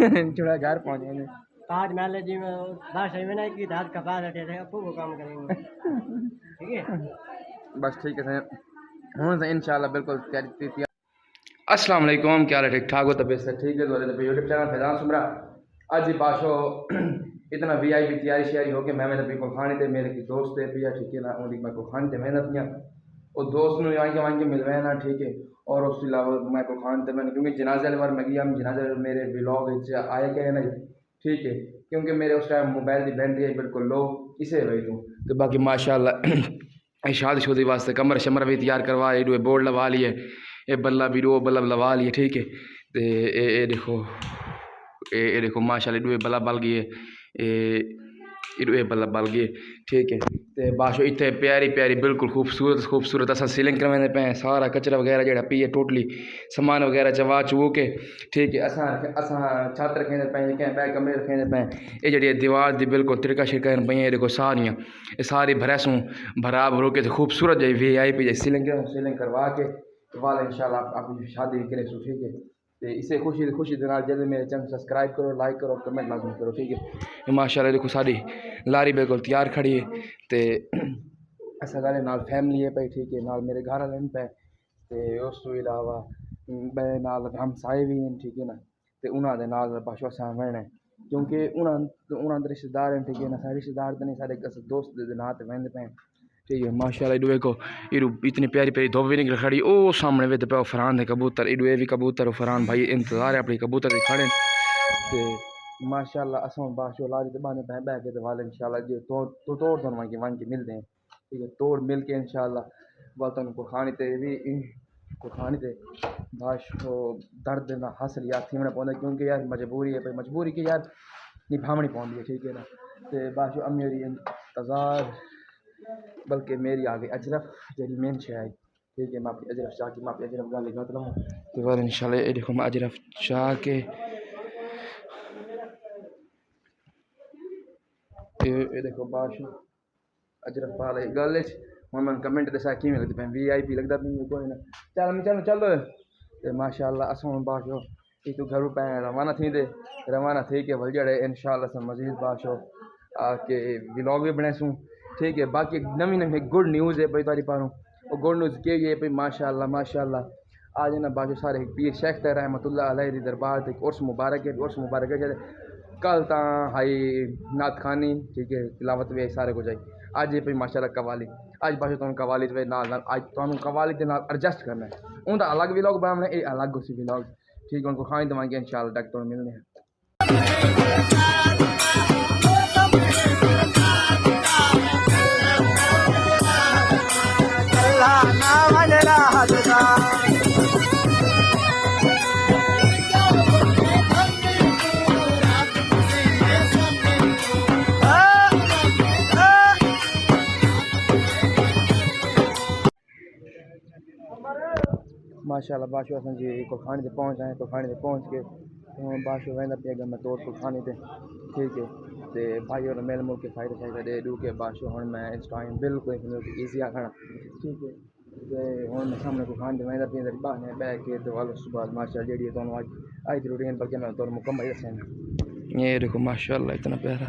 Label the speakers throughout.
Speaker 1: थोड़ा घर पहुँचे ने
Speaker 2: ताजमहल जी में बादशाह में नहीं की दाद कपा रटे थे अपू वो काम करेंगे ठीक है
Speaker 1: बस ठीक है हूँ इंशाल्लाह बिल्कुल तैयारी। अस्सलाम वालेकुम, क्या हाल है? ठीक ठाक हो? तबीयत से ठीक है? तो यूट्यूब चैनल फैजान सुमरा अज ही बाशो इतना VIP तैयारी श्यारी हो गई। मैं मेरे को खाने थे मेरे की दोस्त है भैया, ठीक है ना, उनकी मैं को खाने थे मेहनत किया और दोस्त ने आएंगे वाएंगे मिलवाए ना, ठीक है। और उसके अलावा मैं को खाने थे मैंने क्योंकि जनाजे वाले बार मैं गया जनाजे मेरे ब्लॉग आए गए नहीं, ठीक है, क्योंकि मेरे उस टाइम मोबाइल की बैटरी है बिल्कुल लो इसे रही दूँ। तो बाकी माशाल्लाह शादी शुदी वास्ते कमर शमर भी तैयार करवा लिए, बोर्ड लगा लिए, ये बल्ला भी रो बल्ब लगा लिए, ठीक है। तो ये देखो माशाल्लाह इडू बल्ब बल गई है, इडू बल्ब बल गई, ठीक है। तो बाशो इतने प्यारी प्यारी बिल्कुल खूबसूरत खूबसूरत अस सीलिंग करवाने पे सारा कचरा वगैरह जो पी है टोटली सामान वगैरह चवा चू के, ठीक है। असा छत रखें पे कहीं बै कमरे रखें पे ये जी दीवार की बिल्कुल तिरका शिरका पे देखो सारियाँ ये सारी भरैसूँ भरा भरू के खूबसूरत जी VIP सीलिंग करवा के वाल इंशाल्लाह अपनी शादी करें, ठीक है। तो इसे खुशी के नाल जल्दी मेरे चैनल सब्सक्राइब करो, लाइक करो, कमेंट लाजमी करो, ठीक है। माशाल्लाह देखो साड़ी लारी बिल्कुल तैयार खड़ी है। तो असा गल नाल फैमिली है भाई, ठीक है, नाल मेरे घर वाले पे ते उस तो इलावा नाल हमसाए भी हैं, ठीक है ना। तो उन्होंने नाल बाशो असा रहना क्योंकि उन्होंने रिश्तेदार हैं, ठीक है ना। सारे रिश्तेदार तो नहीं सारे दोस्त के नाँ वहदे पे, ठीक है। माशाल्लाह इडू देखो इडू इतनी प्यारी प्यारी धोबी निकल खड़ी ओ सामने वे पे फरहान दे कबूतर, इडू ये भी कबूतर फरहान भाई इंतजार है अपनी कबूतर के खड़े। तो माशाल्लाह असों बाशो लारी तो बाने बह के तो वाले इंशाल्लाह जो तोड़ दोनों वन के मिलते हैं, ठीक है। तोड़ मिल के इंशाल्लाह वाल तुमको खानी ते भी को खानी ते बाशो दर्द ना हंस लिया थीमना पौंदा क्योंकि यार मजबूरी है भाई, मजबूरी की यार निभावनी पौंदी है, ठीक है ना। तो बाशो अब मेरी इंतजार बल्कि मेरी आ गई अजरफ जी मेन शाह, ठीक है। मैं अपनी अजरफ शाह की मैं अपनी अजरफ गाली गत लूँ तो बाद इंशाल्लाह ये देखो मैं अजरफ शाह के ये देखो बाशो अजरफ वाले गल हम मैं कमेंट दसा कि लगते पे VIP लगता पे कोई ना चल चलो तो माशाल्लाह असों बाशो ये तो घर पे रवाना थी के वल जड़े इंशाल्लाह से मजीद बाशो आके व्लॉग भी बनासूँ, ठीक है। बाकी नवी नवी गुड न्यूज़ है भाई तारी पारूँ और गुड न्यूज़ के ये भाई माशाल्लाह आज ना बाजू सारे पीर शेख रहमतुल्लाह अलैह दी दरबार ते उर्स मुबारक है कल ता हाई नात खानी, ठीक है, तिलावत भी सारे कुछ आई आज ये भाई माशाल्लाह कवाली आज बाजू तुम कवाली नाल आज तुम कवाली के नाल एडजस्ट करना है उनका अलग व्लॉग बनाना है, ये अलग उसी व्लॉग, ठीक है। उनको खाने देवांगे इंशाल्लाह तक तो मिलने हैं। माशाल्लाह बाशो असन जी को खाने से पहुँच आए, तो खाने से पहुँच के बाशो वहदा पे अगर मैं तोड़ को खाने थे, ठीक है। तो भाई और मेल मुल्क के फायदे फायदे दे डू के बाशो हूँ मैं इस टाइम बिल्कुल ईजी आखना, ठीक है। तो हूँ मैं सामने को खाने वहदा पे बहाने बह के तो वाल उस बाद माशा जी तो आज रूटीन बल्कि मैं तो मुकम्मल दसा ये देखो माशाल्लाह इतना प्यारा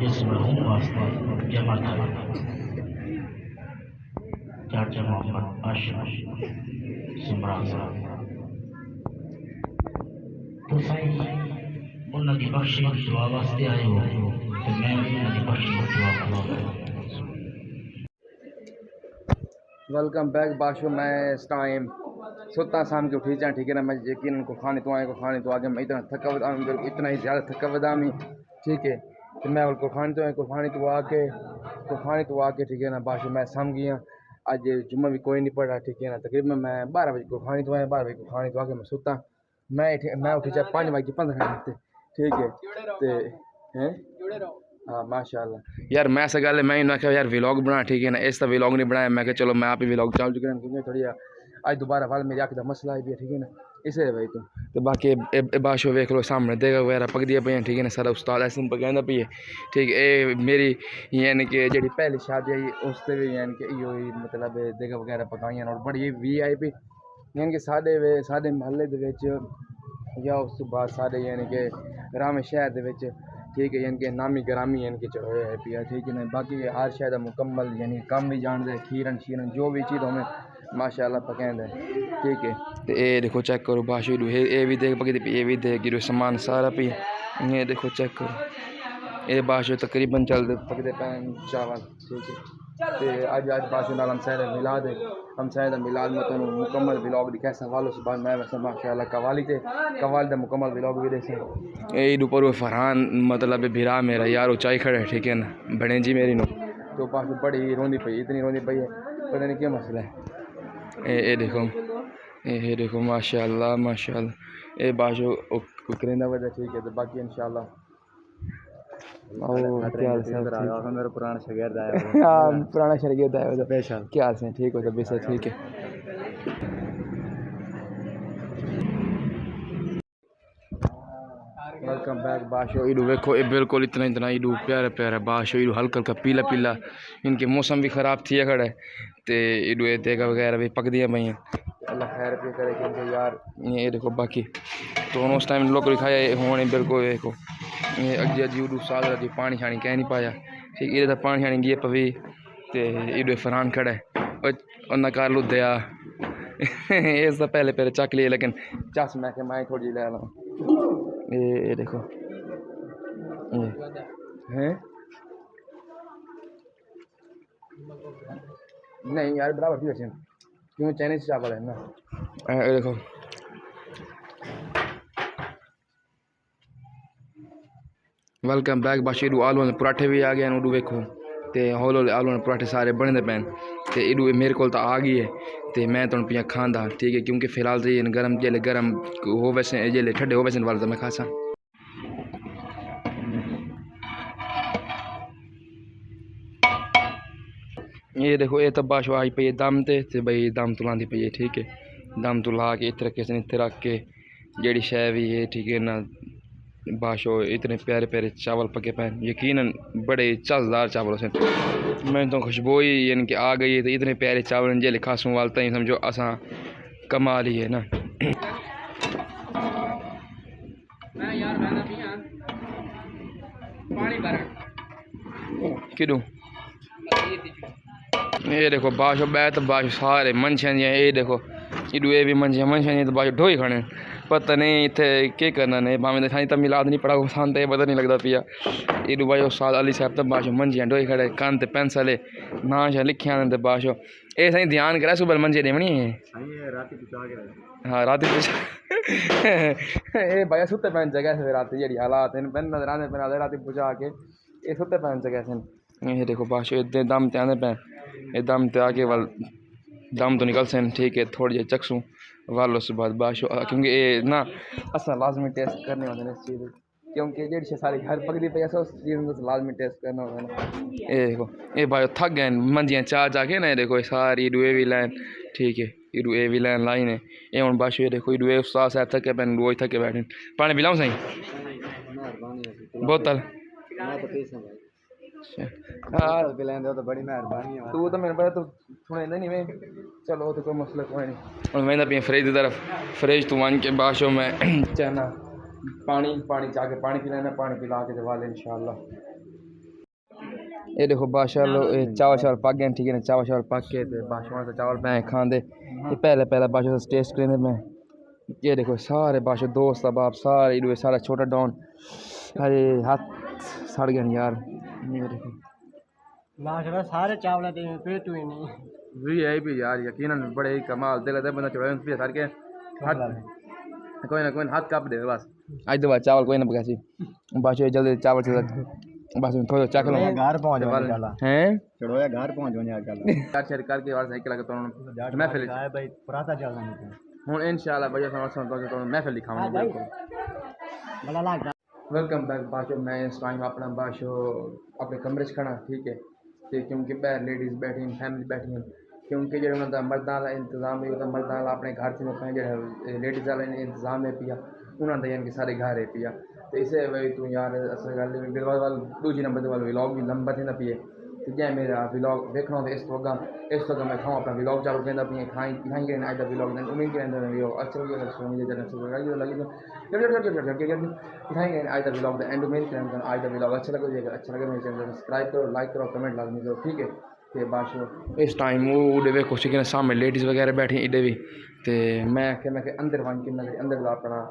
Speaker 3: जिसमें वास्ते जमा चाचा मोहम्मद अशरफ सुमरा तो सही उन्होंने बख्शी दुआ वास्ते आए हो तो मैं भी उन्होंने बख्शी दुआ करूँगा।
Speaker 1: वेलकम बैक बाशो मैं इस टाइम सुता शाम के उठी जाए, ठीक है ना। मैं यकीन को खाने तो आगे मैं इतना थका इतना ही ज़्यादा थका वदा में, ठीक है। तो मैं उनको खाने तो आके कुखानी तो आके ठीक है ना बाशो मैं सम गया आज जुम्मा भी कोई नहीं पढ़ रहा ठीक है ना तकरीबन मैं 12 बजे कुखानी तो आया 12 बजे कुखानी तो आके मैं सुता मैं उठी चाहे 5:15 ठीक है ते हैं हाँ माशाल्लाह यार मैं ऐसा गल है मैं इन्हें आख्या यार व्लॉग बना ठीक है ना इस तरह व्लॉग नहीं बनाया मैं चलो मैं आप ही व्लॉग चल चुके हैं क्योंकि थोड़ी आज दोबारा वाल मेरी अख का मसला भी है ठीक है ना इसे भाई तो बाकी बाशो वेख लो सामने देगा वगैरह पकदियां पे ठीक है ना सारा उस्ताद ऐसे पकांदा पे है ठीक है ये मेरी यानी कि जी पहली शादी आई उस भी यानी कि इो ही मतलब देगा वगैरह पकाइयां और बड़ी VIP यानी कि साढ़े महल्ले दे विच या उस तो बाद साढ़े यानी कि रामे शहर दे विच ठीक है यानी कि नामी ग्रामी यानी कि चढ़ोए है पिया ठीक है ना बाकी हर शहर का मुकम्मल यानी कम भी जानते हैं खीरन जो भी चीज़ हमें माशाल्लाह पकांदा है ठीक है तो ये देखो चेक करो बाशो ये भी देख पकड़ी ये भी देख गिरो सामान सारा पी ये देखो चेक करो ये बाशो तकरीबन चलते पकते पैन चावल ठीक है तो अज बाशो नाल हम शायद मिलाद में तो मुकम्मल व्लॉग दिखा सवालों से बाद मैं वैसे माशाल्लाह कवाली का मुकम्मल व्लॉग भी देखे ये ऊपर वो फरहान मतलब भिरा मेरा यार ऊंचाई खड़ा है ठीक है ना बने जी मेरी नो तो बाशो बड़ी रोंदी पई इतनी रोंदी पई है पता नहीं क्या मसला है ये देखो माशाल्लाह ये बाशो करेंदा वजह ठीक है तो बाकी इंशाल्लाह मेरा पुराना शागिर्द आया हाँ पुराना शागिर्द आया था स्पेशल क्या हाल से ठीक हो तो बेसा ठीक है वेलकम बैक बाशो इडू देखो ये बिल्कुल इतना इडू प्यारा बाशो इडू हल्का पीला इनके मौसम भी ख़राब थी खड़ा है तो इडू ये देगा वगैरह भी पकदियाँ पई अल्लाह खैर पे करे क्योंकि यार ये देखो बाकी तो उस टाइम लोग खाया होने बिल्कुल देखो ये अगे इडू साल जी पानी शानी कह नहीं पाया ठीक ये पानी शानी गे पवी तो इडू फरहान खड़ा है उन्हें कर लुदया इसका पहले चक लिए लेकिन चस मैं थोड़ी ले ला ये देखो ये हैं नहीं यार बराबर थी वैसे क्यों चाइनीज चावल है ना ये देखो वेलकम बैक बाशी आलू पराठे भी आ गए उडू वेखो तो हौले आलू पराठे सारे बने पे तो इडू मेरे को आ गई है तो मैं तुम पिया खांदा ठीक है क्योंकि फिलहाल तो ये गर्म जेले गर्म हो वैसे जेले ठंडे हो वैसे वाले तो मैं खासा ये देखो ये तो बाशो आई पई दम ते भाई दम तुलांदी पई है ठीक है दम तुला के इस तरीके से इतने रख के जेड़ी शय भी है ठीक है ना बाशो इतने प्यारे चावल पके पे यकीनन बड़े चसदार चावल से मैं तो खुशबू ही यानी कि आ गई है तो इतने प्यारे चावल जेले खासूं वालता ही समझो असा कमाल ही है ना किदू ये देखो बाशो बैत बाशो सारे मनशियां ये देखो इडू ये भी मनशियां तो बाशो ढोई खाने पता नहीं इतने के करना ने भावें तो खाई तब मिलाद नहीं पड़ा सान तो पता नहीं लगता पिया इडू बाशो साल अली साहब तब बाशो मनशियां ढोई खड़े कान ते पेंसिल ना शा लिखिया ने बाशो ये सही ध्यान करा सुबह मंजे देवनी है हाँ रात ये भाई सुते पैन जगह से रात जी हालात नजर आने पे रात पुजा के ये सुते पैन जगह से ये देखो बाशो इतने दम ते आने पे ये दम ते आके वाल दम तो निकल सन ठीक है थोड़ी जी चखसूँ वाल उस बाद बाशो क्योंकि ये ना असा लाजमी टेस्ट करने होते हैं इस चीज़ क्योंकि जी सारी घर पकड़ी पे उस चीज़ लाजमी टेस्ट करना होता है ना ये देखो ये भाई थक गए मंजियाँ चाह जाके ना ये देखो सारी इडू भी लाइन ठीक है इडू भी लाइन लाइन है ये हूँ बाशो ये देखो इडू उस्ताद साहब थके पैन रोज थके बैठे पानी पिलाऊँ सही बोतल तो बड़ी मेहरबानी है तू तो मैंने पता तू सुने नहीं मैं चलो तो कोई मसला कोई नहीं और मैं पिया फ्रिज की तरफ फ्रिज तू वन के बाशो में चाहना पानी चाह के पानी पिलाना पानी पिला के दवा ले इंशाल्लाह ये देखो बाशा चावल पक गए ठीक है ना चावल पक के बाशो से चावल मैं खाते ये पहले बाशो से टेस्ट करें मैं ये देखो सारे बाशो दोस्त बाप सारे इडू सारा छोटा डॉन अरे हाथ सड़ गए यार ये देखो
Speaker 2: माशाल्लाह सारे चावल पेट हुए नहीं
Speaker 1: VIP यार यकीनन बड़े ही कमाल दिल बंदा चढ़ाए पे सर के कोई ना हाथ काप दे बस आज तो चावल कोई ना पकासी बाशो जल्दी चावल से बस थोड़ा चख लो
Speaker 2: घर पहुंच गया
Speaker 1: हैं
Speaker 2: चलो यार घर पहुंच गया गल
Speaker 1: यार शेयर करके और सही लगा तो महफिल
Speaker 2: है भाई पराता चलना नहीं
Speaker 1: हूँ इंशाल्लाह भैया तो महफिल दिखाऊंगा बिल्कुल
Speaker 2: बड़ा लाग
Speaker 1: वेलकम बैक बाशो मैं इस टाइम अपना बाशो अपने कमरे च खड़ा ठीक है ते क्योंकि बाहर लेडीज़ बैठी हैं फैमिली बैठी हैं क्योंकि जो उन्होंने मर्दां वाला इंतजाम है वो मर्दां वाला अपने घर से अपने जो लेडीज़ वाला इंतजाम है पिया उन्होंने यानी कि सारे घर है पिया तो इसे भाई तू यार असल गल बिलवाल दूजी नंबर वाल व्लॉग भी लंबा थी पिए तो जै मेरा व्लॉग देखना हो इस वक्त मैं खाऊँ अपना व्लॉग चालू कहता पिए खाई खाई के आज व्लॉग उम्मीद के अच्छा लगी दिखाएंगे आज तक व्लॉग एंड उम्मीद करें आज का व्लॉग अच्छा लगे मेरे चैनल सब्सक्राइब करो लाइक करो कमेंट लाजमी करो ठीक है तो बादशाह इस टाइम वो उड़े वेखो सी सामने लेडीज़ वगैरह बैठी इधे भी तो मैं अंदर वन के अंदर अपना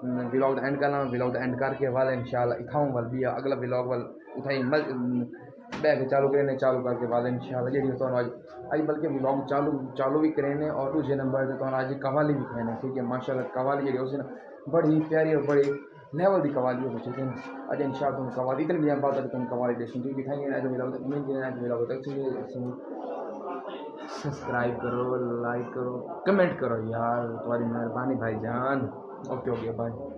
Speaker 1: व्लॉग एंड करना व्लॉग एंड करके वाल इंशाल्लाह इथाऊं वाल भी अगला व्लॉग वाल उठाई बैग चालू करें चालू करके वाल इंशाल्लाह जी तो आज बल्कि व्लॉग चालू भी करें और दूसरे नंबर पर तो आज कवाली भी खाने ठीक है माशाल्लाह कवाली जी उस बड़ी प्यारी और बड़ी लेवल की कवाली हो ठीक है आज इंशाल्लाह तुम कवाली इतनी भी बात है तुम कवाली देखें ठीक दिखाएंगे आज व्लॉग तक सब्सक्राइब करो लाइक करो कमेंट करो यार तुम्हारी मेहरबानी भाईजान ओके बाय